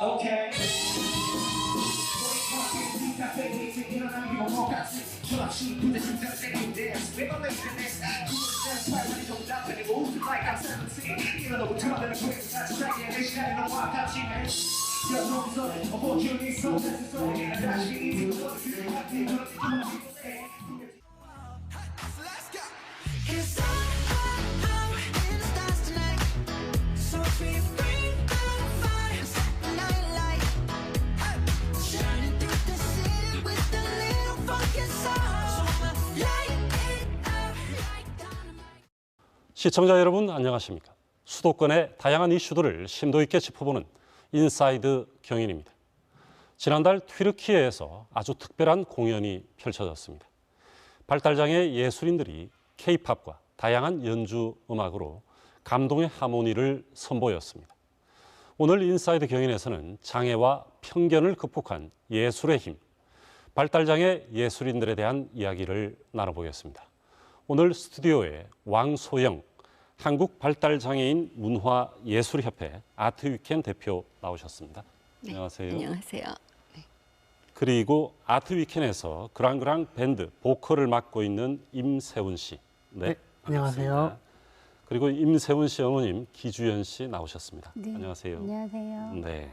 Okay. 시청자 여러분 안녕하십니까? 수도권의 다양한 이슈들을 심도 있게 짚어보는 인사이드 경인입니다. 지난달 튀르키예에서 아주 특별한 공연이 펼쳐졌습니다. 발달장애 예술인들이 K-팝과 다양한 연주 음악으로 감동의 하모니를 선보였습니다. 오늘 인사이드 경인에서는 장애와 편견을 극복한 예술의 힘, 발달장애 예술인들에 대한 이야기를 나눠보겠습니다. 오늘 스튜디오에 왕소영 한국발달장애인 문화예술협회 아트위켄 대표 나오셨습니다. 네, 안녕하세요. 안녕하세요. 네. 그리고 아트위켄에서 그랑그랑 밴드 보컬을 맡고 있는 임세훈 씨. 네, 안녕하세요. 그리고 임세훈 씨 어머님 기주연 씨 나오셨습니다. 네, 안녕하세요. 안녕하세요.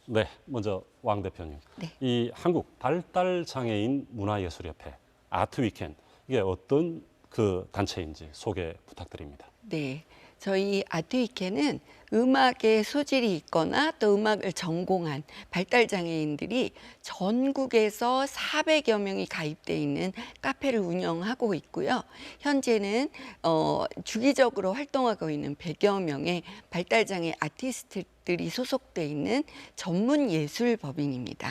네, 먼저 왕 대표님. 네. 이 한국 발달장애인 문화예술협회 아트위켄 이게 어떤 그 단체인지 소개 부탁드립니다. 네, 저희 아트위켄은 음악에 소질이 있거나 또 음악을 전공한 발달장애인들이 전국에서 400여 명이 가입돼 있는 카페를 운영하고 있고요. 현재는 주기적으로 활동하고 있는 100여 명의 발달장애 아티스트들이 소속돼 있는 전문예술법인입니다.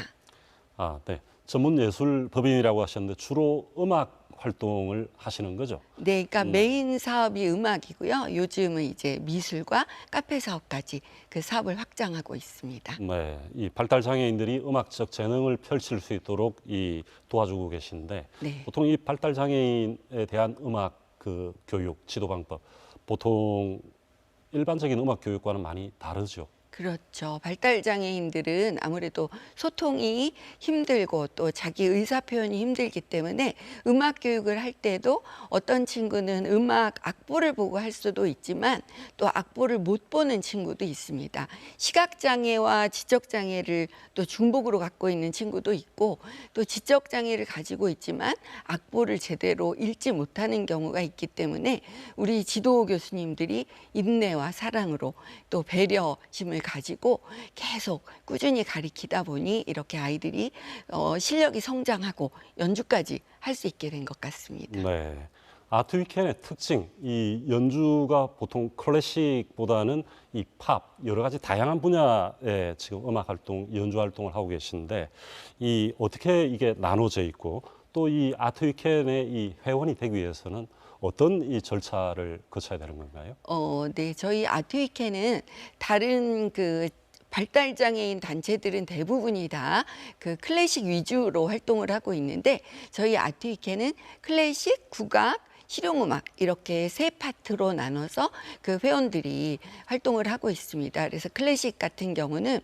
아, 네. 전문예술법인이라고 하셨는데 주로 음악 활동을 하시는 거죠? 네, 그러니까 메인 사업이 음악이고요. 요즘은 이제 미술과 카페 사업까지 그 사업을 확장하고 있습니다. 네, 이 발달장애인들이 음악적 재능을 펼칠 수 있도록 도와주고 계신데 네. 보통 이 발달장애인에 대한 음악 그 교육, 지도 방법 보통 일반적인 음악 교육과는 많이 다르죠? 그렇죠. 발달장애인들은 아무래도 소통이 힘들고 또 자기 의사 표현이 힘들기 때문에 음악 교육을 할 때도 어떤 친구는 음악 악보를 보고 할 수도 있지만 또 악보를 못 보는 친구도 있습니다. 시각장애와 지적장애를 또 중복으로 갖고 있는 친구도 있고 또 지적장애를 가지고 있지만 악보를 제대로 읽지 못하는 경우가 있기 때문에 우리 지도 교수님들이 인내와 사랑으로 또 배려심을 가지고 계속 꾸준히 가리키다 보니 이렇게 아이들이 실력이 성장하고 연주까지 할 수 있게 된 것 같습니다. 네. 아트위켄의 특징, 이 연주가 보통 클래식보다는 이 팝, 여러 가지 다양한 분야의 지금 음악 활동, 연주 활동을 하고 계신데 이 어떻게 이게 나눠져 있고 또 이 아트위켄의 이 회원이 되기 위해서는 어떤 이 절차를 거쳐야 되는 건가요? 네, 저희 아트위켄은 다른 그 발달장애인 단체들은 대부분이 다 그 클래식 위주로 활동을 하고 있는데 저희 아트위켄은 클래식, 국악, 실용음악 이렇게 세 파트로 나눠서 그 회원들이 활동을 하고 있습니다. 그래서 클래식 같은 경우는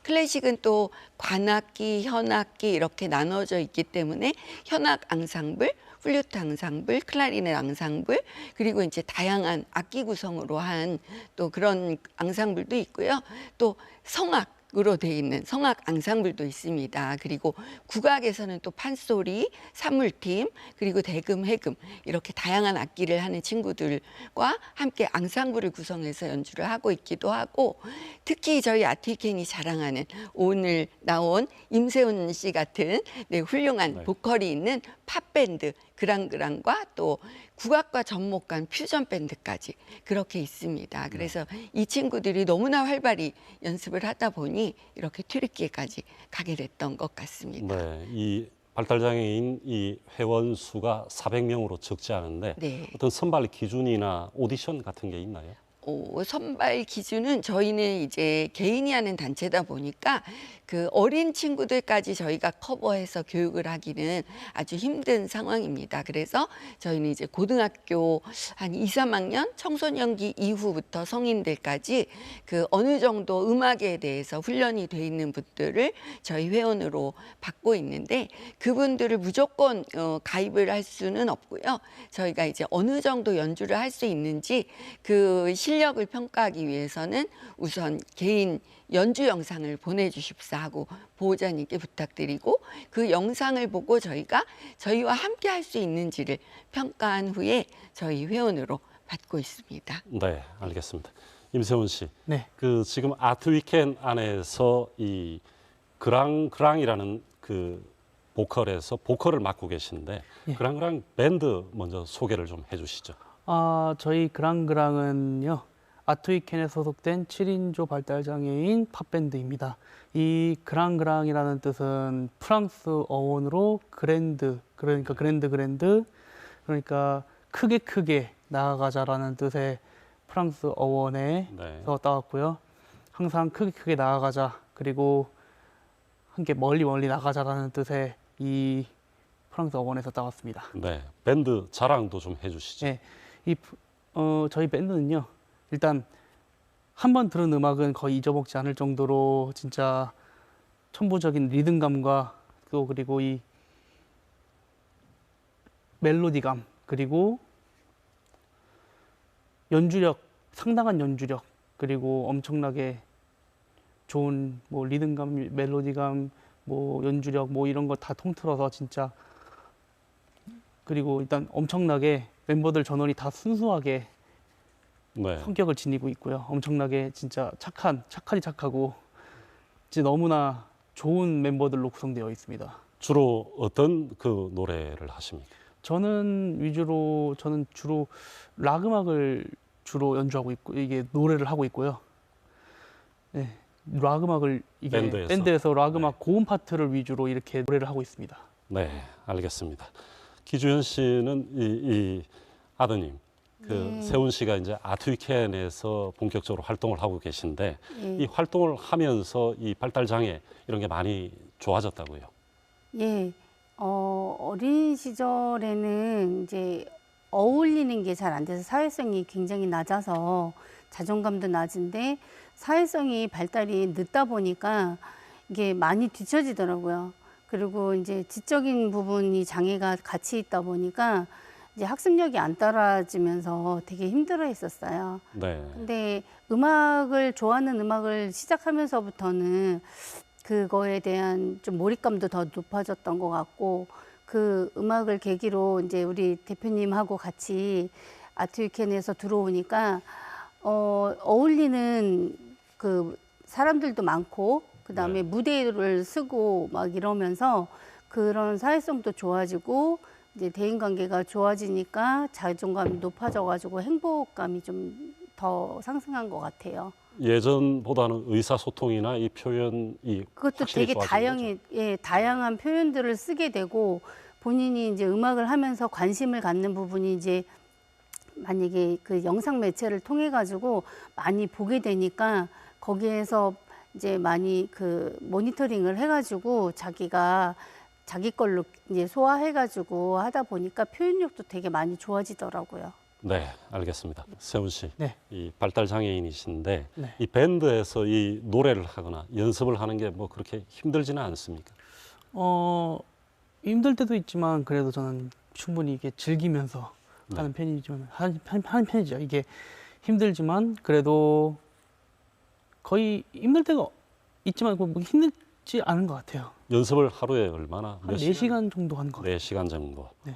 클래식은 또 관악기, 현악기 이렇게 나눠져 있기 때문에 현악 앙상블, 플루트 앙상블, 클라리넷 앙상블 그리고 이제 다양한 악기 구성으로 한 또 그런 앙상블도 있고요. 또 성악으로 돼 있는 성악 앙상블도 있습니다. 그리고 국악에서는 또 판소리, 사물팀, 그리고 대금, 해금 이렇게 다양한 악기를 하는 친구들과 함께 앙상블을 구성해서 연주를 하고 있기도 하고 특히 저희 아트위켄이 자랑하는 오늘 나온 임세훈 씨 같은 훌륭한 보컬이 있는 팝밴드 그랑그랑과 또 국악과 접목한 퓨전 밴드까지 그렇게 있습니다. 그래서 이 친구들이 너무나 활발히 연습을 하다 보니 이렇게 튀르키예까지 가게 됐던 것 같습니다. 네, 이 발달장애인 이 회원 수가 400명으로 적지 않은데 네. 어떤 선발 기준이나 오디션 같은 게 있나요? 선발 기준은 저희는 이제 개인이 하는 단체다 보니까 그 어린 친구들까지 저희가 커버해서 교육을 하기는 아주 힘든 상황입니다. 그래서 저희는 이제 고등학교 한 2, 3학년 청소년기 이후부터 성인들까지 그 어느 정도 음악에 대해서 훈련이 돼 있는 분들을 저희 회원으로 받고 있는데 그분들을 무조건 가입을 할 수는 없고요. 저희가 이제 어느 정도 연주를 할 수 있는지 그 실력을 평가하기 위해서는 우선 개인 연주 영상을 보내주십사 하고 보호자님께 부탁드리고 그 영상을 보고 저희와 함께 할 수 있는지를 평가한 후에 저희 회원으로 받고 있습니다. 네, 알겠습니다. 임세훈 씨, 네. 그 지금 아트 위켄 안에서 이 그랑그랑이라는 그 보컬을 맡고 계신데 예. 그랑그랑 밴드 먼저 소개를 좀 해주시죠. 저희 그랑그랑은요, 아트위켄에 소속된 7인조 발달장애인 팝밴드입니다. 이 그랑그랑이라는 뜻은 프랑스 어원으로 그랜드, 그러니까 그랜드, 그러니까 크게 나아가자라는 뜻의 프랑스 어원에서 네. 따왔고요. 항상 크게 나아가자, 그리고 함께 멀리 나가자라는 뜻의 이 프랑스 어원에서 따왔습니다. 네, 밴드 자랑도 좀 해주시죠. 네, 저희 밴드는요, 일단 한 번 들은 음악은 거의 잊어먹지 않을 정도로 진짜 천부적인 리듬감과 또 그리고 이 멜로디감, 그리고 연주력, 상당한 연주력, 그리고 엄청나게 좋은 뭐 리듬감, 멜로디감, 뭐 연주력, 뭐 이런 거 다 통틀어서 진짜, 그리고 일단 엄청나게 멤버들 전원이 다 순수하게 네. 성격을 지니고 있고요. 엄청나게 진짜 착하니 착하고 진짜 너무나 좋은 멤버들로 구성되어 있습니다. 주로 어떤 그 노래를 하십니까? 저는 주로 락 음악을 주로 연주하고 있고, 이게 노래를 하고 있고요. 네, 락 음악을 이게 밴드에서 락 음악 고음 파트를 위주로 이렇게 노래를 하고 있습니다. 네, 알겠습니다. 기주현 씨는 이 아드님, 그 세훈 씨가 이제 아트위켄에서 본격적으로 활동을 하고 계신데 이 활동을 하면서 이 발달 장애 이런 게 많이 좋아졌다고요? 예, 어린 시절에는 이제 어울리는 게 잘 안 돼서 사회성이 굉장히 낮아서 자존감도 낮은데 사회성이 발달이 늦다 보니까 이게 많이 뒤처지더라고요. 그리고 이제 지적인 부분이 장애가 같이 있다 보니까 이제 학습력이 안 따라지면서 되게 힘들어 했었어요. 네. 근데 좋아하는 음악을 시작하면서부터는 그거에 대한 좀 몰입감도 더 높아졌던 것 같고, 그 음악을 계기로 이제 우리 대표님하고 같이 아트위켄에서 들어오니까 어울리는 그 사람들도 많고, 그다음에 무대를 쓰고 막 이러면서 그런 사회성도 좋아지고 이제 대인관계가 좋아지니까 자존감이 높아져가지고 행복감이 좀 더 상승한 것 같아요. 예전보다는 의사소통이나 이 표현이 그것도 확실히 되게 좋아진 거죠? 다양한 표현들을 쓰게 되고, 본인이 이제 음악을 하면서 관심을 갖는 부분이 이제 만약에 그 영상 매체를 통해 가지고 많이 보게 되니까 거기에서 이제 많이 그 모니터링을 해가지고 자기가 자기 걸로 이제 소화해가지고 하다 보니까 표현력도 되게 많이 좋아지더라고요. 네, 알겠습니다. 세훈 씨, 네. 이 발달 장애인이신데 네. 이 밴드에서 이 노래를 하거나 연습을 하는 게 뭐 그렇게 힘들지는 않습니까? 힘들 때도 있지만 그래도 저는 충분히 이게 즐기면서 하는 편이지만 하는 편이죠. 이게 힘들지만 그래도 거의 힘들 때가 있지만 뭐 힘들지 않은 것 같아요. 연습을 하루에 얼마나? 한 4시간 정도 하는 것 같아요. 4시간 정도. 네.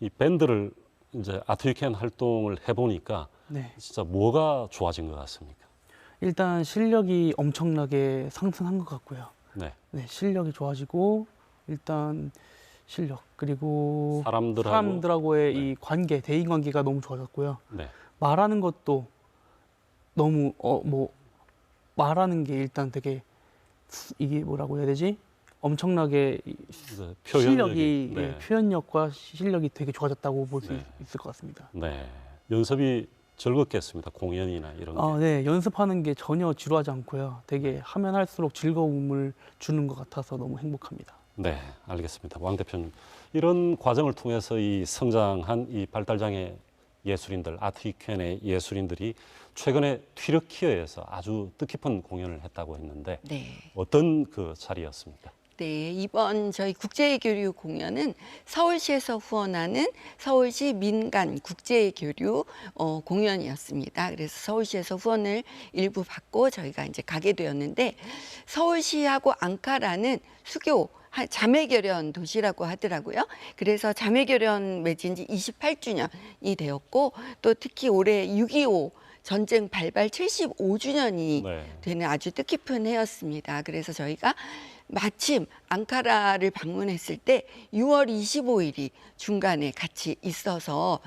이 밴드를 이제 아트위켄 활동을 해보니까 네. 진짜 뭐가 좋아진 것 같습니까? 일단 실력이 엄청나게 상승한 것 같고요. 네. 네, 실력이 좋아지고 일단 실력 그리고 네. 사람들하고의 이 관계, 대인 관계가 너무 좋아졌고요. 네. 말하는 것도 너무 말하는 게 일단 되게 이게 뭐라고 해야 되지? 엄청나게 이제 실력이 네. 표현력과 실력이 되게 좋아졌다고 볼 수 네. 있을 것 같습니다. 네. 연습이 즐겁겠습니다. 공연이나 이런 게. 네, 연습하는 게 전혀 지루하지 않고요. 되게 하면 할수록 즐거움을 주는 것 같아서 너무 행복합니다. 네, 알겠습니다. 왕 대표님, 이런 과정을 통해서 이 성장한 이 발달장애 예술인들, 아트위켄의 예술인들이 최근에 튀르키예에서 아주 뜻깊은 공연을 했다고 했는데 네. 어떤 그 자리였습니까? 네, 이번 저희 국제교류 공연은 서울시에서 후원하는 서울시 민간 국제교류 공연이었습니다. 그래서 서울시에서 후원을 일부 받고 저희가 이제 가게 되었는데 서울시하고 앙카라는 수교 자매결연 도시라고 하더라고요. 그래서 자매결연 맺은 지 28주년이 되었고 또 특히 올해 6.25 전쟁 발발 75주년이 되는 아주 뜻깊은 해였습니다. 그래서 저희가 마침 앙카라를 방문했을 때 6월 25일이 중간에 같이 있어서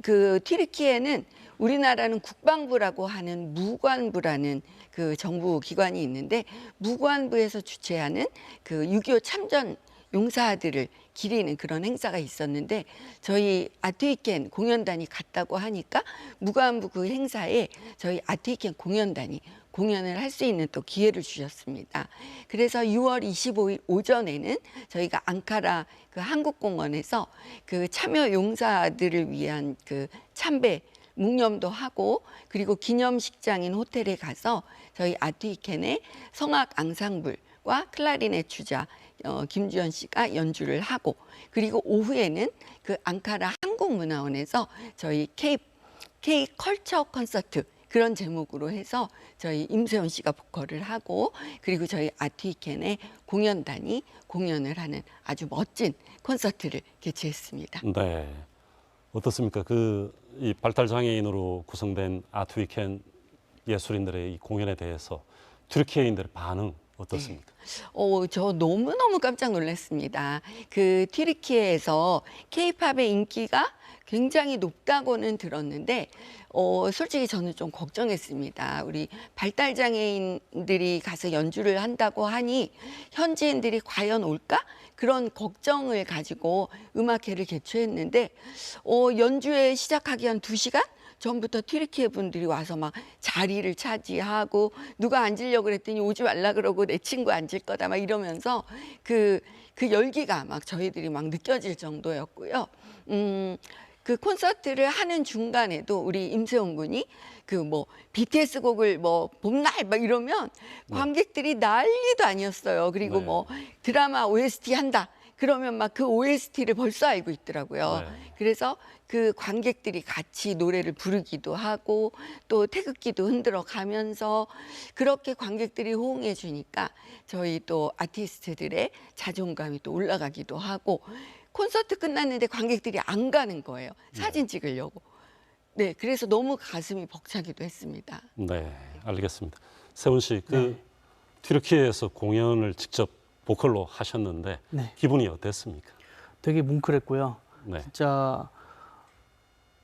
그 튀르키예는 우리나라는 국방부라고 하는 무관부라는 그 정부 기관이 있는데 무관부에서 주최하는 그 6.25 참전 용사들을 기리는 그런 행사가 있었는데 저희 아트위켄 공연단이 갔다고 하니까 무관부 그 행사에 저희 아트위켄 공연단이 공연을 할 수 있는 또 기회를 주셨습니다. 그래서 6월 25일 오전에는 저희가 앙카라 그 한국공원에서 그 참여 용사들을 위한 그 참배 묵념도 하고 그리고 기념식장인 호텔에 가서 저희 아트위켄의 성악 앙상블과 클라리넷 주자 김주현 씨가 연주를 하고 그리고 오후에는 그 앙카라 한국문화원에서 저희 K 컬처 콘서트 그런 제목으로 해서 저희 임세훈 씨가 보컬을 하고 그리고 저희 아트위켄의 공연단이 공연을 하는 아주 멋진 콘서트를 개최했습니다. 네, 어떻습니까? 이 발달장애인으로 구성된 아트위켄 예술인들의 이 공연에 대해서 튀르키예인들의 반응 어떻습니까? 저 너무너무 깜짝 놀랐습니다. 그 튀르키예에서 케이팝의 인기가 굉장히 높다고는 들었는데 솔직히 저는 좀 걱정했습니다. 우리 발달장애인들이 가서 연주를 한다고 하니 현지인들이 과연 올까? 그런 걱정을 가지고 음악회를 개최했는데 연주회 시작하기 한 2시간? 전부터 튀르키예 분들이 와서 막 자리를 차지하고 누가 앉으려고 그랬더니 오지 말라 그러고 내 친구 앉을 거다 막 이러면서 그 열기가 막 저희들이 막 느껴질 정도였고요. 그 콘서트를 하는 중간에도 우리 임세훈 군이 그 뭐 BTS 곡을 뭐 봄날 막 이러면 관객들이 난리도 아니었어요. 그리고 네. 뭐 드라마 OST 한다. 그러면 막 그 OST를 벌써 알고 있더라고요. 네. 그래서 그 관객들이 같이 노래를 부르기도 하고 또 태극기도 흔들어 가면서 그렇게 관객들이 호응해 주니까 저희 또 아티스트들의 자존감이 또 올라가기도 하고 콘서트 끝났는데 관객들이 안 가는 거예요. 사진 찍으려고. 네, 그래서 너무 가슴이 벅차기도 했습니다. 네, 알겠습니다. 세훈 씨, 튀르키예에서 공연을 직접 보컬로 하셨는데 네. 기분이 어땠습니까? 되게 뭉클했고요. 네, 진짜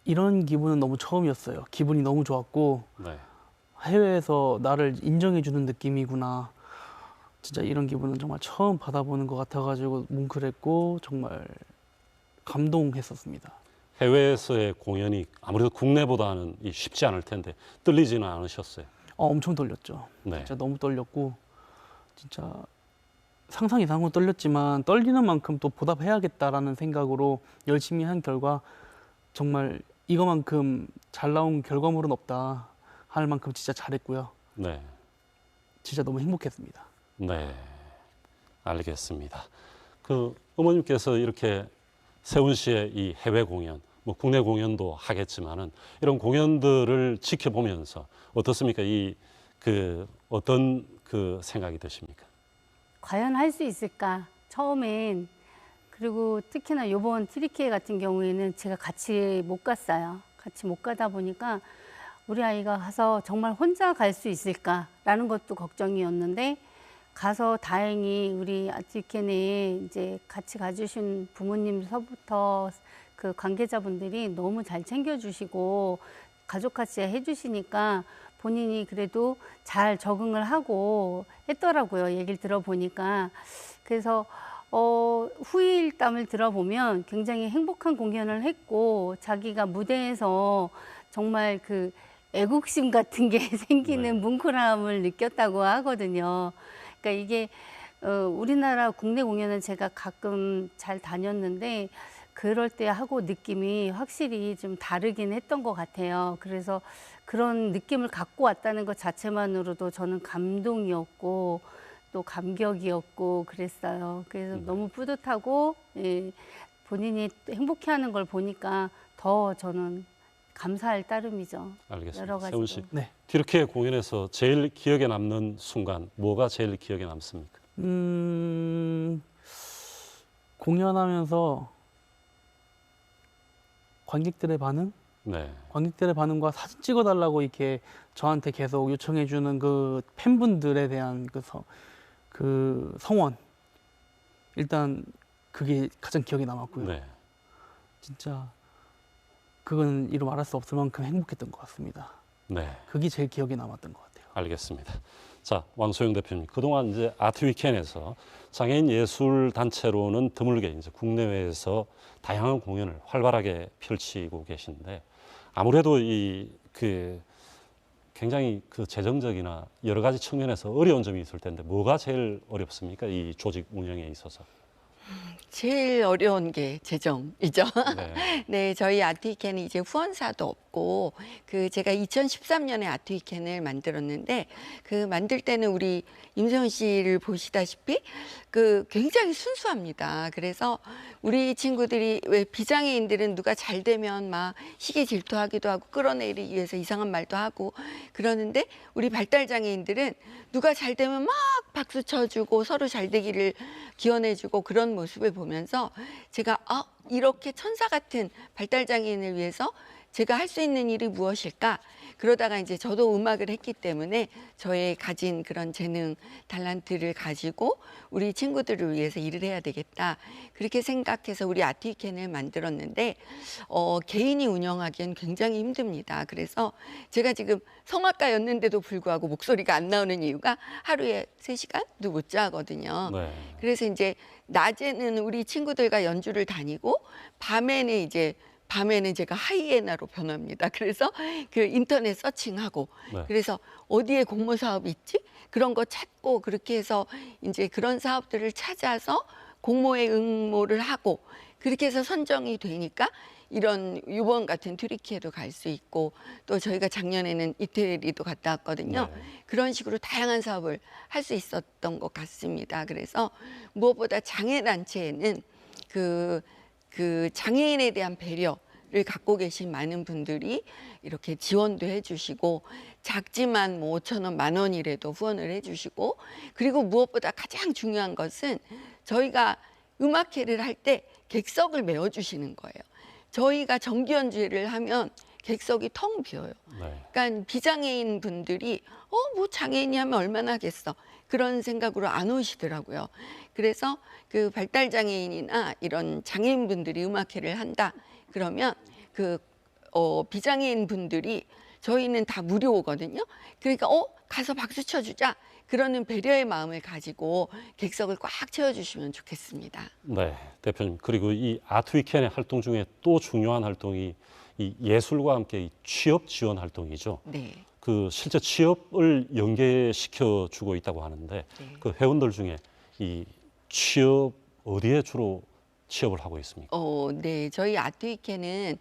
이런 기분은 너무 처음이었어요. 기분이 너무 좋았고 네, 해외에서 나를 인정해주는 느낌이구나. 진짜 이런 기분은 정말 처음 받아보는 것 같아가지고 뭉클했고 정말 감동했었습니다. 해외에서의 공연이 아무래도 국내보다는 쉽지 않을 텐데 떨리지는 않으셨어요? 엄청 떨렸죠. 네, 진짜 너무 떨렸고 진짜 상상 이상으로 떨렸지만 떨리는 만큼 또 보답해야겠다라는 생각으로 열심히 한 결과 정말 이거만큼 잘 나온 결과물은 없다 할 만큼 진짜 잘했고요. 네, 진짜 너무 행복했습니다. 네, 알겠습니다. 어머님께서 이렇게 세훈 씨의 이 해외 공연, 뭐 국내 공연도 하겠지만은 이런 공연들을 지켜보면서 어떻습니까? 어떤 생각이 드십니까? 과연 할 수 있을까? 처음엔. 그리고 특히나 이번 튀르키예 같은 경우에는 제가 같이 못 갔어요. 같이 못 가다 보니까 우리 아이가 가서 정말 혼자 갈 수 있을까라는 것도 걱정이었는데 가서 다행히 우리 아트위켄에 이제 같이 가주신 부모님서부터 그 관계자분들이 너무 잘 챙겨주시고 가족같이 해주시니까 본인이 그래도 잘 적응을 하고 했더라고요. 얘기를 들어보니까. 그래서 후일담을 들어보면 굉장히 행복한 공연을 했고 자기가 무대에서 정말 그 애국심 같은 게 생기는 네. 뭉클함을 느꼈다고 하거든요. 그러니까 이게 우리나라 국내 공연은 제가 가끔 잘 다녔는데 그럴 때 하고 느낌이 확실히 좀 다르긴 했던 것 같아요. 그래서 그런 느낌을 갖고 왔다는 것 자체만으로도 저는 감동이었고 또 감격이었고 그랬어요. 그래서 너무 뿌듯하고 예, 본인이 행복해하는 걸 보니까 더 저는 감사할 따름이죠. 알겠습니다. 여러 가지로. 세훈 씨, 네. 튀르키예 공연에서 제일 기억에 남는 순간 뭐가 제일 기억에 남습니까? 공연하면서 관객들의 반응? 네, 관객들의 반응과 사진 찍어달라고 이렇게 저한테 계속 요청해주는 그 팬분들에 대한 그 성원. 일단 그게 가장 기억에 남았고요. 네, 진짜 그건 이루 말할 수 없을 만큼 행복했던 것 같습니다. 네. 그게 제일 기억에 남았던 것 같아요. 알겠습니다. 자, 왕소영 대표님, 그동안 이제 아트 위켄에서 장애인 예술 단체로는 드물게 이제 국내외에서 다양한 공연을 활발하게 펼치고 계신데 아무래도 굉장히 그 재정적이나 여러 가지 측면에서 어려운 점이 있을 텐데 뭐가 제일 어렵습니까? 이 조직 운영에 있어서. 제일 어려운 게 재정이죠. 네. 네, 저희 아트위켄은 이제 후원사도 없고, 제가 2013년에 아트위켄을 만들었는데, 만들 때는 우리 임세훈 씨를 보시다시피, 굉장히 순수합니다. 그래서 우리 친구들이 왜 비장애인들은 누가 잘 되면 막 시기 질투하기도 하고 끌어내리기 위해서 이상한 말도 하고 그러는데 우리 발달장애인들은 누가 잘 되면 막 박수 쳐주고 서로 잘 되기를 기원해주고 그런 모습을 보면서 제가 이렇게 천사 같은 발달장애인을 위해서 제가 할 수 있는 일이 무엇일까? 그러다가 이제 저도 음악을 했기 때문에 저의 가진 그런 재능, 탤런트를 가지고 우리 친구들을 위해서 일을 해야 되겠다. 그렇게 생각해서 우리 아트위켄을 만들었는데 개인이 운영하기엔 굉장히 힘듭니다. 그래서 제가 지금 성악가였는데도 불구하고 목소리가 안 나오는 이유가 하루에 3시간도 못 자거든요. 네. 그래서 이제 낮에는 우리 친구들과 연주를 다니고 밤에는 제가 하이에나로 변합니다. 그래서 인터넷 서칭하고 네. 그래서 어디에 공모 사업이 있지? 그런 거 찾고 그렇게 해서 이제 그런 사업들을 찾아서 공모에 응모를 하고 그렇게 해서 선정이 되니까 이런 이번 같은 튀르키예도 갈 수 있고 또 저희가 작년에는 이태리도 갔다 왔거든요. 네. 그런 식으로 다양한 사업을 할 수 있었던 것 같습니다. 그래서 무엇보다 장애단체에는 장애인에 대한 배려를 갖고 계신 많은 분들이 이렇게 지원도 해주시고 작지만 5,000원, 10,000원이라도 후원을 해주시고 그리고 무엇보다 가장 중요한 것은 저희가 음악회를 할 때 객석을 메워주시는 거예요. 저희가 정기 연주회를 하면 객석이 텅 비어요. 네. 그러니까 비장애인 분들이 뭐 장애인이 하면 얼마나 하겠어 그런 생각으로 안 오시더라고요. 그래서 발달장애인이나 이런 장애인분들이 음악회를 한다 그러면 비장애인 분들이 저희는 다 무료거든요. 그러니까 가서 박수 쳐주자 그러는 배려의 마음을 가지고 객석을 꽉 채워주시면 좋겠습니다. 네, 대표님. 그리고 이 아트 위켄의 활동 중에 또 중요한 활동이 이 예술과 함께 이 취업 지원 활동이죠. 네. 실제 취업을 연계시켜 주고 있다고 하는데 네. 그 회원들 중에 이 취업 어디에 주로 취업을 하고 있습니까? 네. 저희 아트위켄은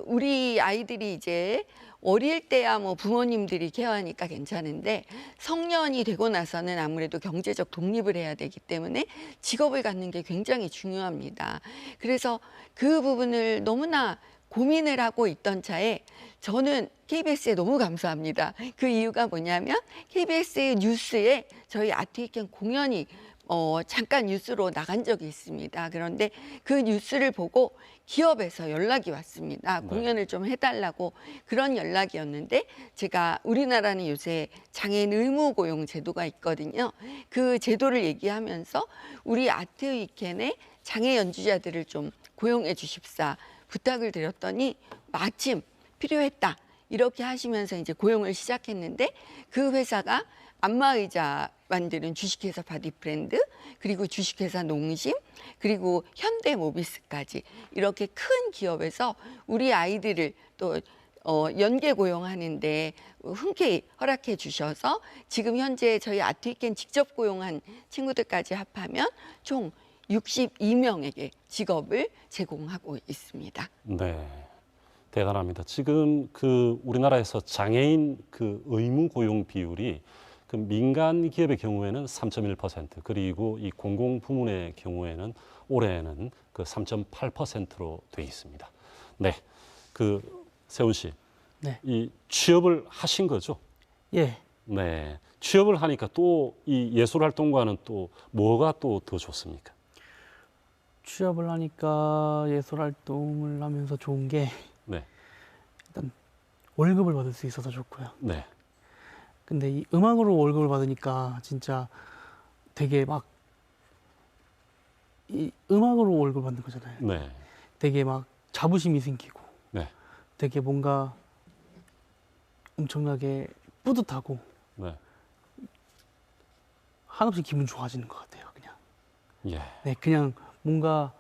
우리 아이들이 이제 어릴 때야 뭐 부모님들이 케어하니까 괜찮은데 성년이 되고 나서는 아무래도 경제적 독립을 해야 되기 때문에 직업을 갖는 게 굉장히 중요합니다. 그래서 그 부분을 너무나 고민을 하고 있던 차에 저는 KBS에 너무 감사합니다. 그 이유가 뭐냐면 KBS 뉴스에 저희 아트위켄 공연이 잠깐 뉴스로 나간 적이 있습니다. 그런데 그 뉴스를 보고 기업에서 연락이 왔습니다. 네. 공연을 좀 해달라고 그런 연락이었는데 제가 우리나라는 요새 장애인 의무 고용 제도가 있거든요. 그 제도를 얘기하면서 우리 아트 위켄에 장애 연주자들을 좀 고용해 주십사 부탁을 드렸더니 마침 필요했다. 이렇게 하시면서 이제 고용을 시작했는데 그 회사가 안마의자 만드는 주식회사 바디프렌드, 그리고 주식회사 농심, 그리고 현대모비스까지 이렇게 큰 기업에서 우리 아이들을 또 연계 고용하는데 흔쾌히 허락해 주셔서 지금 현재 저희 아트위켄 직접 고용한 친구들까지 합하면 총 62명에게 직업을 제공하고 있습니다. 네, 대단합니다. 지금 그 우리나라에서 장애인 그 의무 고용 비율이 그 민간 기업의 경우에는 3.1%, 그리고 이 공공 부문의 경우에는 올해는 그 3.8%로 돼 있습니다. 네, 그 세훈 씨, 네. 이 취업을 하신 거죠? 예. 네, 취업을 하니까 또 이 예술 활동과는 또 뭐가 또 더 좋습니까? 취업을 하니까 예술 활동을 하면서 좋은 게 네, 일단 월급을 받을 수 있어서 좋고요. 네, 근데 이 음악으로 월급을 받으니까 진짜 되게 막 이 음악으로 월급을 받는 거잖아요. 네, 되게 막 자부심이 생기고 네, 되게 뭔가 엄청나게 뿌듯하고 네, 한없이 기분 좋아지는 것 같아요. 그냥. 예, 네, 그냥 뭔가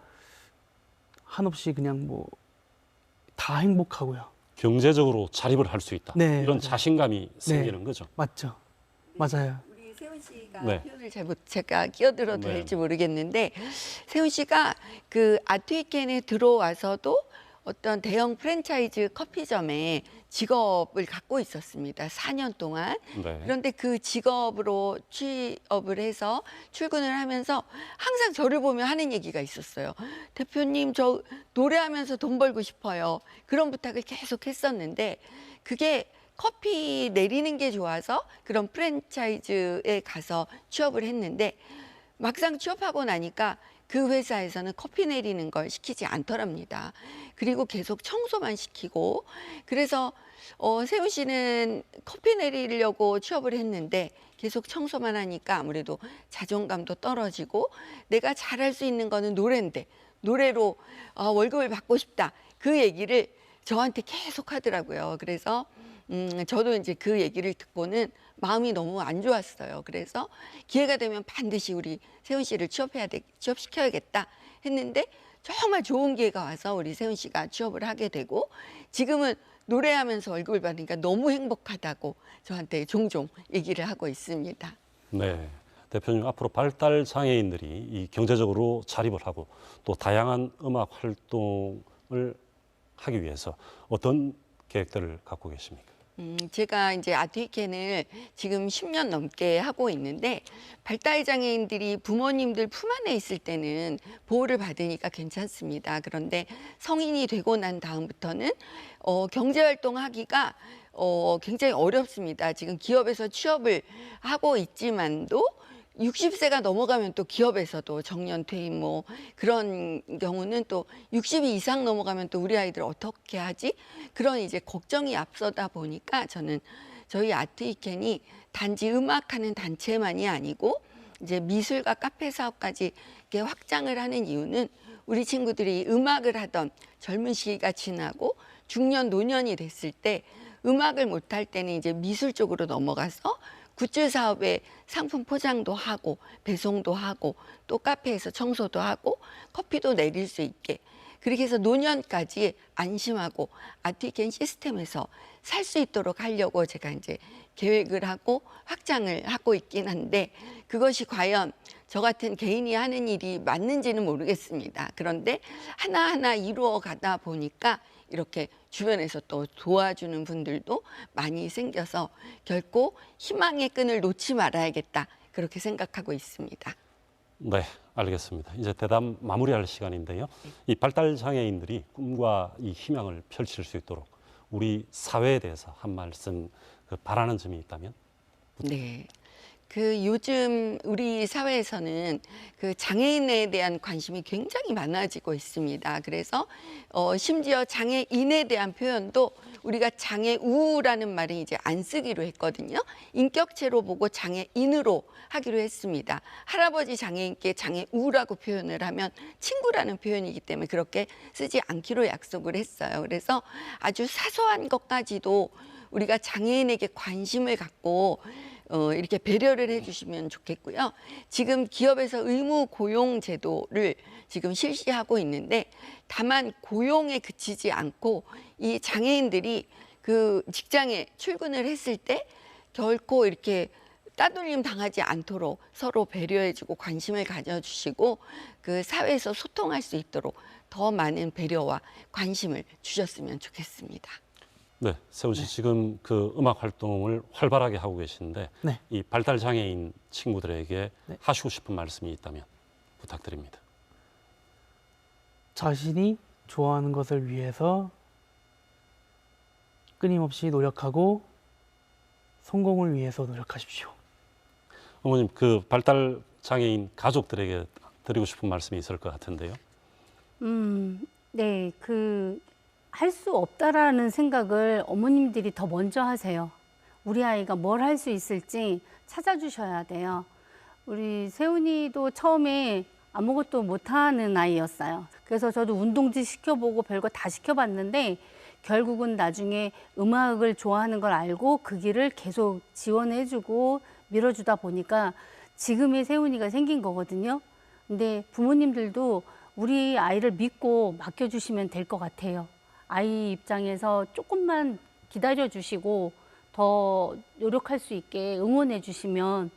한없이 그냥 뭐 다 행복하고요. 경제적으로 자립을 할 수 있다. 네, 이런 맞아요. 자신감이 생기는 네. 거죠. 맞죠? 맞아요. 우리 세훈 씨가 네. 표현을 제가 끼어들어도 네. 될지 모르겠는데 세훈 씨가 그 아트위켄에 들어와서도 어떤 대형 프랜차이즈 커피점에 직업을 갖고 있었습니다. 4년 동안. 네. 그런데 그 직업으로 취업을 해서 출근을 하면서 항상 저를 보며 하는 얘기가 있었어요. 대표님, 저 노래하면서 돈 벌고 싶어요. 그런 부탁을 계속 했었는데 그게 커피 내리는 게 좋아서 그런 프랜차이즈에 가서 취업을 했는데 막상 취업하고 나니까 그 회사에서는 커피 내리는 걸 시키지 않더랍니다. 그리고 계속 청소만 시키고 그래서 세훈 씨는 커피 내리려고 취업을 했는데 계속 청소만 하니까 아무래도 자존감도 떨어지고 내가 잘할 수 있는 거는 노래인데 노래로 월급을 받고 싶다. 그 얘기를 저한테 계속 하더라고요. 그래서 저도 이제 그 얘기를 듣고는 마음이 너무 안 좋았어요. 그래서 기회가 되면 반드시 우리 세훈 씨를 취업시켜야겠다 했는데 정말 좋은 기회가 와서 우리 세훈 씨가 취업을 하게 되고 지금은 노래하면서 월급을 받으니까 너무 행복하다고 저한테 종종 얘기를 하고 있습니다. 네. 대표님, 앞으로 발달 장애인들이 이 경제적으로 자립을 하고 또 다양한 음악 활동을 하기 위해서 어떤 계획들을 갖고 계십니까? 제가 이제 아트위켄을 지금 10년 넘게 하고 있는데 발달 장애인들이 부모님들 품 안에 있을 때는 보호를 받으니까 괜찮습니다. 그런데 성인이 되고 난 다음부터는 경제 활동하기가 굉장히 어렵습니다. 지금 기업에서 취업을 하고 있지만도 60세가 넘어가면 또 기업에서도 정년 퇴임 뭐 그런 경우는 또 60이 이상 넘어가면 또 우리 아이들 어떻게 하지? 그런 이제 걱정이 앞서다 보니까 저는 저희 아트위켄이 단지 음악하는 단체만이 아니고 이제 미술과 카페 사업까지 이렇게 확장을 하는 이유는 우리 친구들이 음악을 하던 젊은 시기가 지나고 중년 노년이 됐을 때 음악을 못할 때는 이제 미술 쪽으로 넘어가서 굿즈 사업에 상품 포장도 하고 배송도 하고 또 카페에서 청소도 하고 커피도 내릴 수 있게 그렇게 해서 노년까지 안심하고 아트위켄 시스템에서 살 수 있도록 하려고 제가 이제 계획을 하고 확장을 하고 있긴 한데 그것이 과연 저 같은 개인이 하는 일이 맞는지는 모르겠습니다. 그런데 하나하나 이루어 가다 보니까 이렇게 주변에서 또 도와주는 분들도 많이 생겨서 결코 희망의 끈을 놓지 말아야겠다 그렇게 생각하고 있습니다. 네, 알겠습니다. 이제 대담 마무리할 시간인데요. 이 발달 장애인들이 꿈과 이 희망을 펼칠 수 있도록 우리 사회에 대해서 한 말씀 바라는 점이 있다면? 네. 그 요즘 우리 사회에서는 그 장애인에 대한 관심이 굉장히 많아지고 있습니다. 그래서 심지어 장애인에 대한 표현도 우리가 장애우라는 말을 이제 안 쓰기로 했거든요. 인격체로 보고 장애인으로 하기로 했습니다. 할아버지 장애인께 장애우라고 표현을 하면 친구라는 표현이기 때문에 그렇게 쓰지 않기로 약속을 했어요. 그래서 아주 사소한 것까지도 우리가 장애인에게 관심을 갖고 이렇게 배려를 해주시면 좋겠고요. 지금 기업에서 의무 고용 제도를 지금 실시하고 있는데 다만 고용에 그치지 않고 이 장애인들이 그 직장에 출근을 했을 때 결코 이렇게 따돌림 당하지 않도록 서로 배려해주고 관심을 가져주시고 그 사회에서 소통할 수 있도록 더 많은 배려와 관심을 주셨으면 좋겠습니다. 네, 세훈 씨 지금 그 음악 활동을 활발하게 하고 계신데 네. 이 발달 장애인 친구들에게 네. 하시고 싶은 말씀이 있다면 부탁드립니다. 자신이 좋아하는 것을 위해서 끊임없이 노력하고 성공을 위해서 노력하십시오. 어머님, 그 발달 장애인 가족들에게 드리고 싶은 말씀이 있을 것 같은데요. 네, 할 수 없다라는 생각을 어머님들이 더 먼저 하세요. 우리 아이가 뭘 할 수 있을지 찾아주셔야 돼요. 우리 세훈이도 처음에 아무것도 못하는 아이였어요. 그래서 저도 운동도 시켜보고 별거 다 시켜봤는데 결국은 나중에 음악을 좋아하는 걸 알고 그 길을 계속 지원해주고 밀어주다 보니까 지금의 세훈이가 생긴 거거든요. 근데 부모님들도 우리 아이를 믿고 맡겨주시면 될 것 같아요. 아이 입장에서 조금만 기다려주시고 더 노력할 수 있게 응원해주시면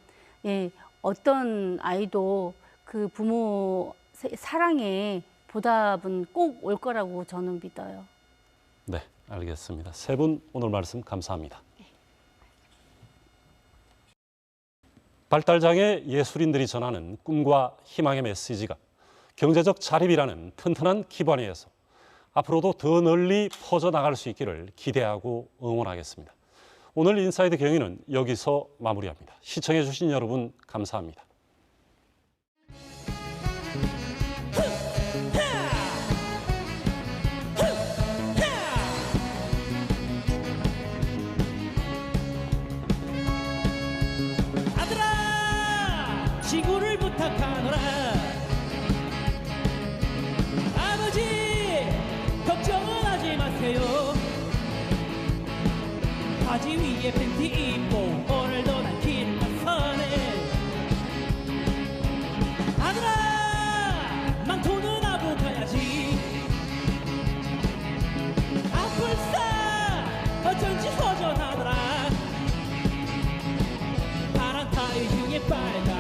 예, 어떤 아이도 그 부모 사랑에 보답은 꼭 올 거라고 저는 믿어요. 네, 알겠습니다. 세 분 오늘 말씀 감사합니다. 발달장애 예술인들이 전하는 꿈과 희망의 메시지가 경제적 자립이라는 튼튼한 기반에서 앞으로도 더 널리 퍼져나갈 수 있기를 기대하고 응원하겠습니다. 오늘 인사이드 경위는 여기서 마무리합니다. 시청해 주신 여러분 감사합니다. 아들아 지구를 부탁하노라 아버지 걱정은 하지 마세요 바지 위에 팬티 입고 오늘도 난 길을 나서네 아들아 망토는 하고 가야지 아플싸 어쩐지 허전하더라 파란 타일 중에 빨간